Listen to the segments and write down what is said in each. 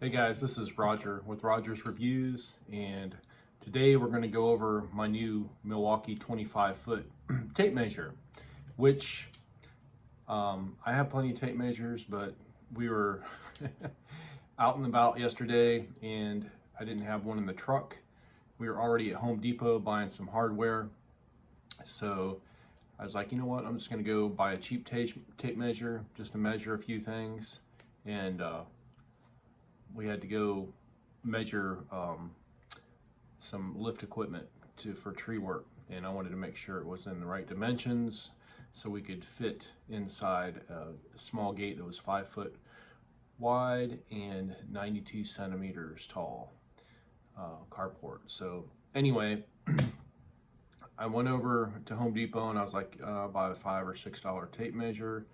Hey guys, this is Roger with Roger's Reviews, and today we're going to go over my new Milwaukee 25-foot tape measure, which I have plenty of tape measures, but we were out and about yesterday and I didn't have one in the truck. We were already at Home Depot buying some hardware, so I was like, you know what, I'm just going to go buy a cheap tape measure just to measure a few things. And we had to go measure some lift equipment for tree work, and I wanted to make sure it was in the right dimensions so we could fit inside a small gate that was 5 foot wide and 92 centimeters tall carport. So anyway, I went over to Home Depot and I was like, buy a $5 or $6 tape measure,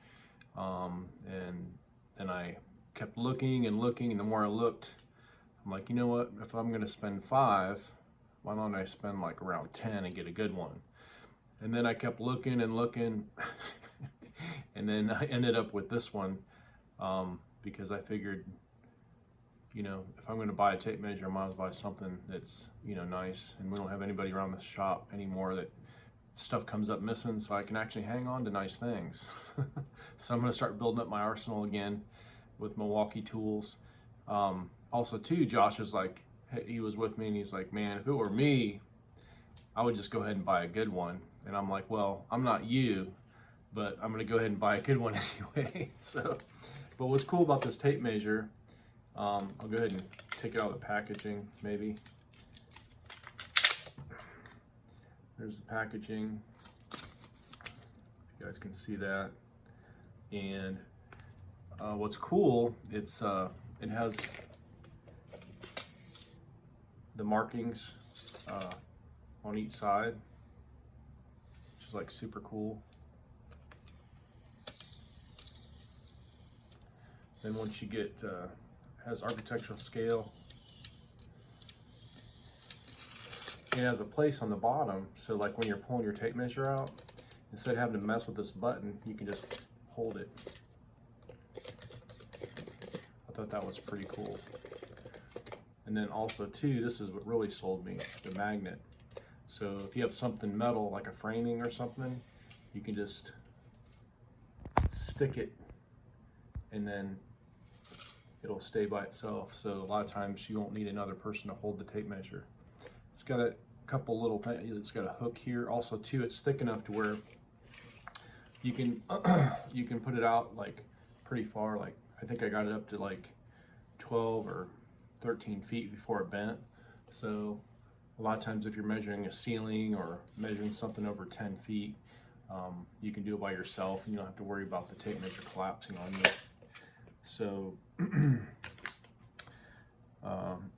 and then I kept looking and looking, and the more I looked, I'm like, you know what, if I'm gonna spend $5, why don't I spend like around 10 and get a good one? And then I kept looking and looking and then I ended up with this one, because I figured, you know, if I'm gonna buy a tape measure, I might as well buy something that's, you know, nice, and we don't have anybody around the shop anymore that stuff comes up missing, so I can actually hang on to nice things. So I'm gonna start building up my arsenal again with Milwaukee tools. Also too, Josh is like, he was with me and he's like, man, if it were me, I would just go ahead and buy a good one. And I'm like, well, I'm not you, but I'm gonna go ahead and buy a good one anyway. So, but what's cool about this tape measure, I'll go ahead and take it out of the packaging, maybe. There's the packaging, if you guys can see that. And what's cool, it has the markings on each side, which is like super cool. Then once you get, has architectural scale. It has a place on the bottom, so like when you're pulling your tape measure out, instead of having to mess with this button, you can just hold it. I thought that was pretty cool. And then also too, this is what really sold me, the magnet. So if you have something metal, like a framing or something, you can just stick it and then it'll stay by itself. So a lot of times you won't need another person to hold the tape measure. It's got a couple little things, it's got a hook here. Also too, it's thick enough to where you can you can put it out like pretty far. Like I think I got it up to like 12 or 13 feet before it bent. So a lot of times if you're measuring a ceiling or measuring something over 10 feet, you can do it by yourself and you don't have to worry about the tape measure collapsing on you. So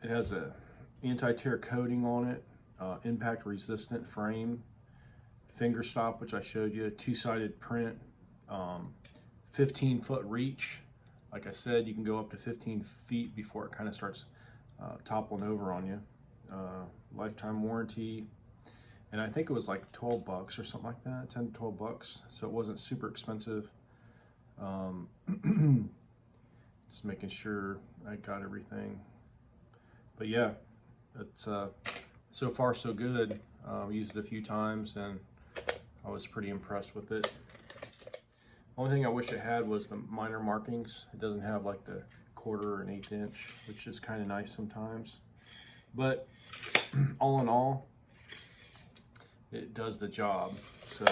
it has a anti-tear coating on it, impact resistant frame, finger stop, which I showed you, two-sided print, 15-foot reach. Like I said, you can go up to 15 feet before it kind of starts toppling over on you. Lifetime warranty, and I think it was like 12 bucks or something like that, 10 to 12 bucks, so it wasn't super expensive. Just making sure I got everything. But yeah, it's so far so good. Used it a few times and I was pretty impressed with it. Only thing I wish it had was the minor markings. It doesn't have like the 1/4 or 1/8 inch, which is kind of nice sometimes. But all in all, it does the job. So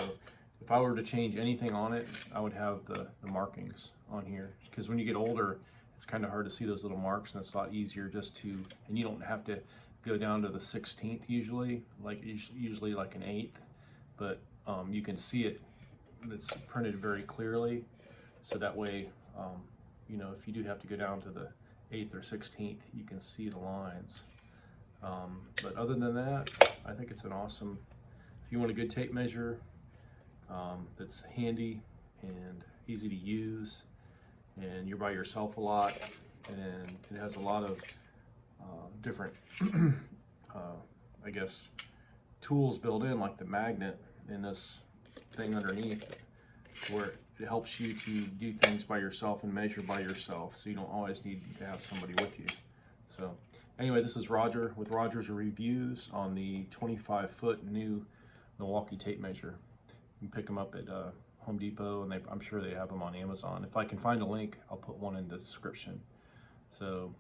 if I were to change anything on it, I would have the markings on here, because when you get older, it's kind of hard to see those little marks, and it's a lot easier just to, and you don't have to go down to the 16th usually, like usually like an 1/8, but you can see it. It's printed very clearly, so that way, you know, if you do have to go down to the 1/8 or 16th, you can see the lines. But other than that, I think it's an awesome, if you want a good tape measure that's handy and easy to use, and you're by yourself a lot, and it has a lot of different, I guess, tools built in, like the magnet in this thing underneath, where it helps you to do things by yourself and measure by yourself, so you don't always need to have somebody with you. So anyway, this is Roger with Roger's Reviews on the 25-foot new Milwaukee tape measure. You can pick them up at Home Depot, and I'm sure they have them on Amazon. If I can find a link, I'll put one in the description. So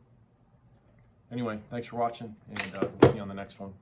anyway, thanks for watching, and we'll see you on the next one.